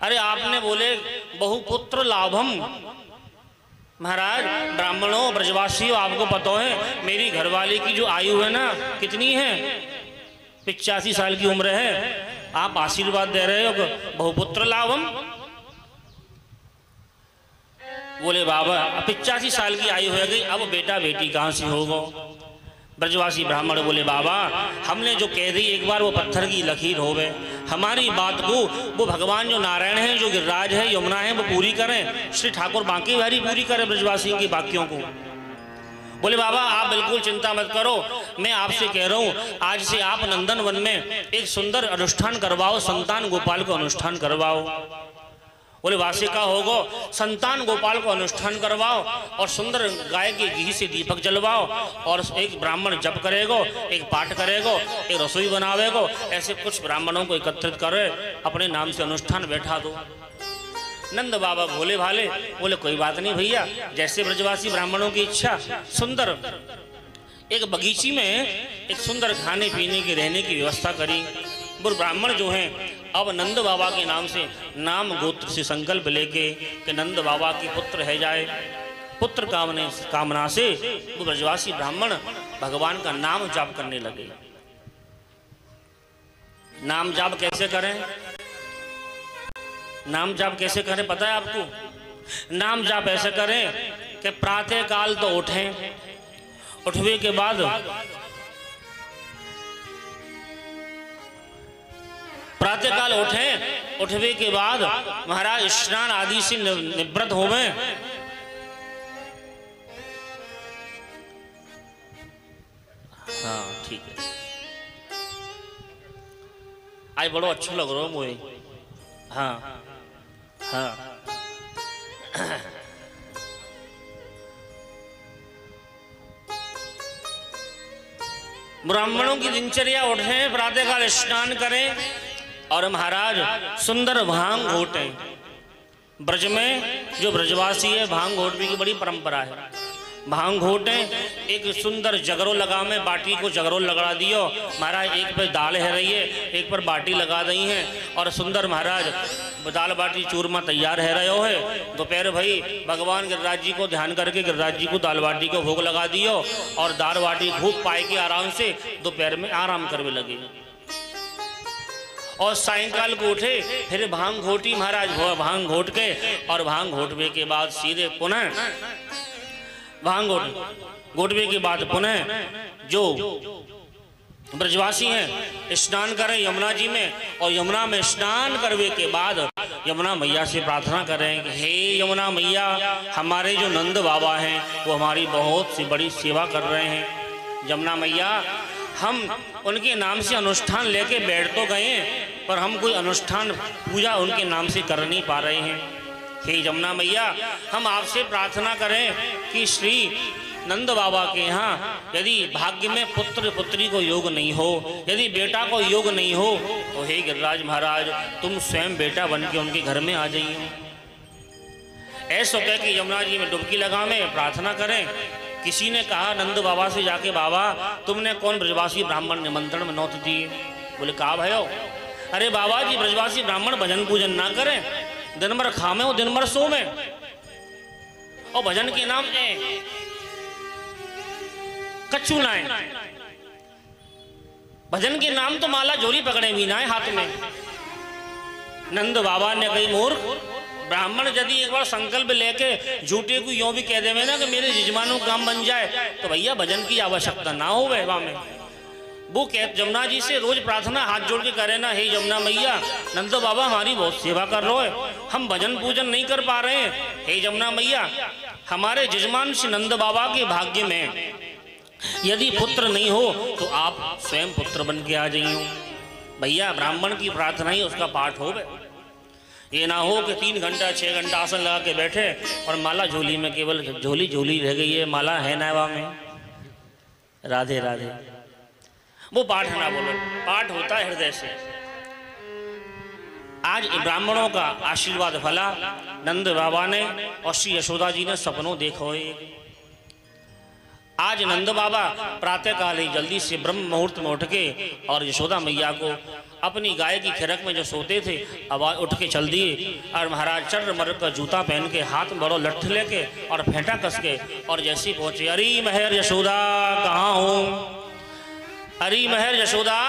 अरे आपने बोले बहुपुत्र लाभम। महाराज ब्राह्मणों ब्रजवासियों, आपको पता है मेरी घरवाली की जो आयु है ना कितनी है, 85 साल की उम्र है। आप आशीर्वाद दे रहे हो बहुपुत्र लाभम। बोले बाबा 85 साल की आयु हो गई, अब बेटा बेटी कहाँ से होगा। ब्रजवासी ब्राह्मण बोले बाबा हमने जो कह दी एक बार वो पत्थर की लकीर हो गए, हमारी बात को वो भगवान जो नारायण है, जो गिरिराज है, यमुना है, वो पूरी करें। श्री ठाकुर बांके बिहारी पूरी करें ब्रजवासी के वाक्यों को। बोले बाबा आप बिल्कुल चिंता मत करो, मैं आपसे कह रहा हूँ आज से आप नंदन वन में एक सुंदर अनुष्ठान करवाओ, संतान गोपाल को अनुष्ठान करवाओ। बोले वासे का होगो, संतान गोपाल को अनुष्ठान करवाओ और सुंदर गाय के घी से दीपक जलवाओ और एक ब्राह्मण जप करेगो, एक पाठ करेगो, एक रसोई बनावेगो। ऐसे कुछ ब्राह्मणों को एकत्रित करे, अपने नाम से अनुष्ठान बैठा दो। नंद बाबा भोले भाले बोले कोई बात नहीं भैया, जैसे ब्रजवासी ब्राह्मणों की इच्छा। सुंदर एक बगीची में एक सुंदर खाने पीने की रहने की व्यवस्था करी। वो ब्राह्मण जो हैं अब नंद बाबा के नाम से नाम गोत्र से संकल्प लेके कि नंद बाबा की पुत्र है जाए। पुत्र कामना से वो ब्रजवासी ब्राह्मण भगवान का नाम जाप करने लगे। नाम जाप कैसे करें, नाम जाप कैसे करें पता है आपको? नाम जाप ऐसे करें कि प्रातः काल तो उठें, उठने के बाद प्रातःकाल उठें, उठने के बाद महाराज स्नान आदि से निवृत्त होवें। हाँ ठीक है, आज बड़ो अच्छा लग रहा है मुझे। हाँ हाँ ब्राह्मणों की दिनचर्या उठें, प्रातःकाल स्नान करें और महाराज सुंदर भांग घोटें। ब्रज में जो ब्रजवासी है भांग घोटने की बड़ी परंपरा है। भांग घोटें, एक सुंदर जगरो लगा में बाटी को जगरो लगा दियो महाराज, एक पर दाल है रही है, एक पर बाटी लगा दी है और सुंदर महाराज दाल बाटी चूरमा तैयार है रहे हो है। दोपहर भाई भगवान गिरिराज जी को ध्यान करके गिरिराज जी को दाल बाटी को भोग लगा दियो और दाल बाटी खूब पाए के आराम से दोपहर में आराम करने लगे। और सायंकाल को उठे फिर भांग घोटी महाराज, भांग घोट के और भांग घोटवे के बाद सीधे पुनः भांग घोटवे के बाद पुनः जो ब्रजवासी हैं स्नान करें यमुना जी में और यमुना में स्नान करने के बाद यमुना मैया से प्रार्थना करें कि हे यमुना मैया, हमारे जो नंद बाबा हैं वो हमारी बहुत सी बड़ी सेवा कर रहे हैं। यमुना मैया हम उनके नाम से अनुष्ठान लेके बैठ तो गए पर हम कोई अनुष्ठान पूजा उनके नाम से कर नहीं पा रहे हैं। हे यमुना मैया हम आपसे प्रार्थना करें कि श्री नंद बाबा के यहाँ यदि भाग्य में पुत्र पुत्री को योग नहीं हो, यदि बेटा को योग नहीं हो तो हे गिरिराज महाराज तुम स्वयं बेटा बन के उनके घर में आ जाइए। ऐसा कह के यमुना जी में डुबकी लगावें, प्रार्थना करें। किसी ने कहा नंद बाबा से जाके बाबा तुमने कौन ब्रजवासी ब्राह्मण निमंत्रण में नौत दिए? बोले कहा भयो? अरे बाबा जी ब्रजवासी ब्राह्मण भजन पूजन ना करें, दिन भर खामे और दिन भर सोवे और भजन के नाम कच्चू लाए। भजन के नाम तो माला जोरी पकड़े भी ना है हाथ में। नंद बाबा ने कही मूर्ख, ब्राह्मण यदि एक बार संकल्प लेके झूठे को यूं भी कह देवे ना कि मेरे यजमानों का काम बन जाए तो भैया भजन की आवश्यकता ना हो वह में। वो कह यमुना जी से रोज प्रार्थना हाथ जोड़ के करे ना, हे यमुना मैया नंद बाबा हमारी बहुत सेवा कर रहे हो, हम भजन पूजन नहीं कर पा रहे हैं। हे यमुना मैया हमारे यजमान श्री नंद बाबा के भाग्य में यदि पुत्र नहीं हो तो आप स्वयं पुत्र बन के आ जाइए। भैया ब्राह्मण की प्रार्थना ही उसका पाठ हो। ये ना हो कि 3 घंटा 6 घंटा आसन लगा के बैठे और माला झोली में केवल झोली झोली रह गई है, माला है नावा में। राधे राधे। वो पाठ ना बोलो, पाठ होता है हृदय से। आज ब्राह्मणों का आशीर्वाद फला। नंद बाबा ने और श्री यशोदा जी ने सपनों देखो। आज नंद बाबा प्रातः काल ही जल्दी से ब्रह्म मुहूर्त में उठ के और यशोदा मैया को अपनी गाय की खिरक में जो सोते थे आवाज उठ के चल दिए और महाराज चर्र मर्र का जूता पहन के हाथ में बड़ो लठ लेके और फेंटा कस के और जैसी पहुंचे, अरे महर यशोदा कहाँ हो, अरे महर यशोदा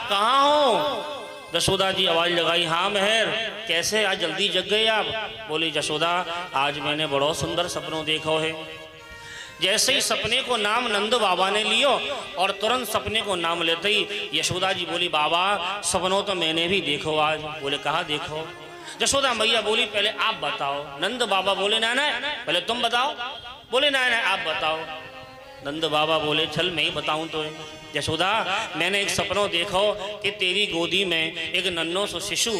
कहाँ हो। यशोदा जी आवाज लगाई, हाँ महर कैसे आज जल्दी जग गए आप। बोली यशोदा आज मैंने बड़ो सुंदर सपनों देखो है। जैसे ही सपने को नाम नंद बाबा ने लियो और तुरंत सपने को नाम लेते ही यशोदा जी बोली, बाबा सपनों तो मैंने भी देखो आज। बोले कहाँ देखो। यशोदा मैया बोली पहले आप बताओ। नंद बाबा बोले ना पहले तुम बताओ। बोले ना आप बताओ। नंद बाबा बोले चल मैं ही बताऊं तो। यशोदा मैंने एक सपनों देखो कि तेरी गोदी में एक नन्नो सो शिशु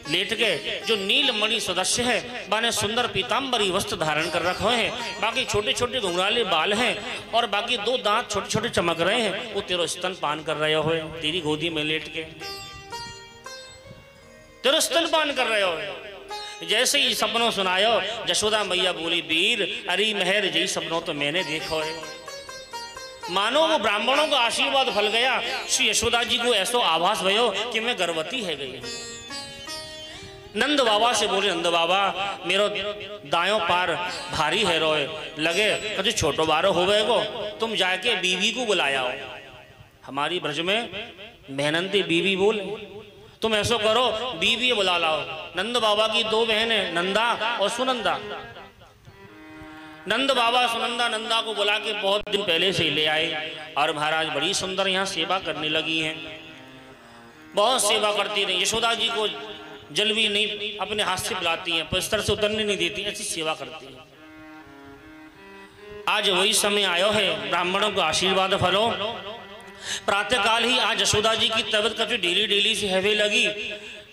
लेट के जो नीलमणि सदस्य है, बाने सुंदर पीताम्बरी वस्त्र धारण कर रखे हैं, बाकी छोटे छोटे घुंघराले बाल हैं और बाकी दो दांत छोटे छोटे चमक रहे हैं, वो तेरो स्तन पान कर रहे हो तेरी गोदी में लेट के, तेरो स्तन पान कर रहे हो। जैसे ही सपनों सुनायो यशोदा मैया बोली, वीर अरे महर जी सपनों तो मैंने देखो है। मानो वो ब्राह्मणों का आशीर्वाद फल गया। श्री यशोदा जी को ऐसा आभास भयो कि मैं गर्भवती है गई। नंद बाबा से बोले, नंद बाबा मेरो दायों पार भारी है रोए लगे, कभी छोटो बारो हो गए को तुम जाके बीवी को बुलाया हो। हमारी ब्रज में मेहनती बीवी बोले, तुम ऐसा करो बीवी बुला लाओ। नंद बाबा की दो बहनें नंदा और सुनंदा। नंद बाबा सुनंदा नंदा को बुला के बहुत दिन पहले से ले आए और महाराज बड़ी सुंदर यहाँ सेवा करने लगी हैं, बहुत सेवा करती रही। यशोदा जी को जल भी नहीं अपने हाथ से पिलाती हैं, बिस्तर से उतरने नहीं देती, ऐसी सेवा करती हैं। आज वही समय आयो है, ब्राह्मणों को आशीर्वाद फलो। प्रातः काल ही आज यशोदा जी की तबीयत कभी डेली डेली से हैवे लगी।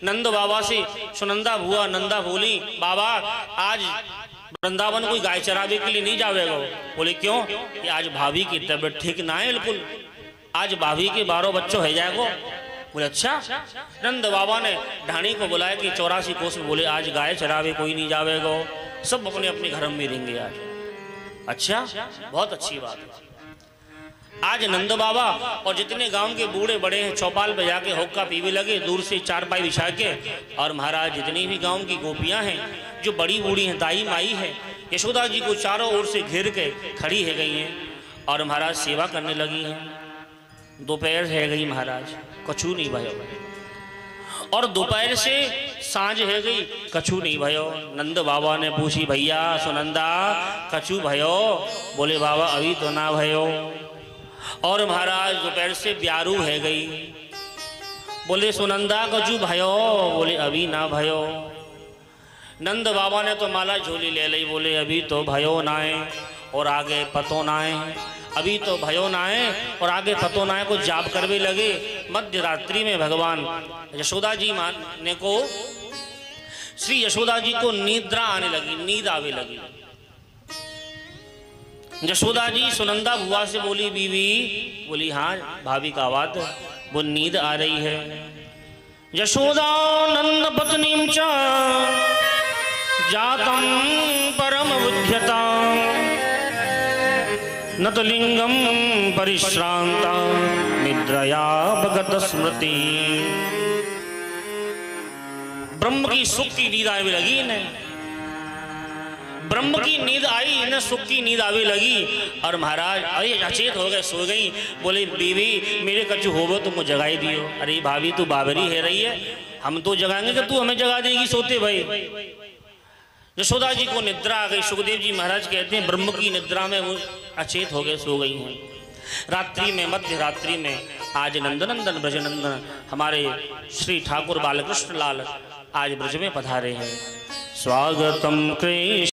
नंद बाबा से सुनंदा हुआ, नंदा बोली, बाबा आज वृंदावन कोई गाय चरावे के लिए नहीं जावेगा। बोले क्यों? कि आज भाभी की तबीयत ठीक ना है बिल्कुल, आज भाभी के 12 बच्चों है जाएगो। बोले अच्छा। नंद बाबा ने ढाणी को बुलाया कि 84 कोस में, बोले आज गाय चरावे कोई नहीं जावेगो, सब अपने अपने घर में रहेंगे आज। अच्छा बहुत अच्छी बात है। आज नंद बाबा और जितने गांव के बूढ़े बड़े हैं चौपाल पे जाके हुक्का पीवे लगे, दूर से चारपाई बिछा के। और महाराज जितनी भी गांव की गोपियां हैं जो बड़ी बूढ़ी हैं, दाई माई है, यशोदा जी को चारों ओर से घेर के खड़ी है गई हैं और महाराज सेवा करने लगी हैं। दोपहर है गई महाराज, कछु नहीं भयो, और दोपहर से सांझ है गई, कछु नहीं भयो। नंद बाबा ने पूछी, भैया सुनंदा कछु भयो? बोले बाबा अभी तो ना भयो। और महाराज दोपहर से ब्यारू है गई। बोले सुनंदा कछु भयो? बोले अभी ना भयो। नंद बाबा ने तो माला झोली ले ली, बोले अभी तो भयो ना है और आगे पतो ना है, अभी तो भयो ना है और आगे पतो ना है को जाप करवे लगे। मध्य रात्रि में भगवान यशोदा जी ने को श्री यशोदा जी को निद्रा आने लगी, नींद आवे लगी। यशोदा जी सुनंदा बुआ से बोली, बीवी? बोली हाँ भाभी का आवाज, वो नींद आ रही है। यशोदा नंद पत्नी च जातम परम बुध्यता नतलिंगम परिश्रांता निद्रया भगत स्मृति। ब्रह्म की सुख की नींद आवे लगी इन्हें, ब्रह्म की नींद आई, इन्हें सुख की नींद आवे लगी। और महाराज अरे अचेत हो गए, सो गई। बोले बीवी मेरे कछु होगो तो मुझे जगाई दियो। अरे भाभी तू बाबरी है रही है, हम तो जगाएंगे कि तू हमें जगा देगी सोते भाई। यशोदा जी को निद्रा आ गई। सुखदेव जी महाराज कहते हैं ब्रह्म की निद्रा में वो अचेत हो गए, सो गई हैं। रात्रि में मध्य रात्रि में आज नंदनंदन ब्रजनंदन हमारे श्री ठाकुर बालकृष्ण लाल आज ब्रज में पधारे हैं। स्वागतम कृष्ण।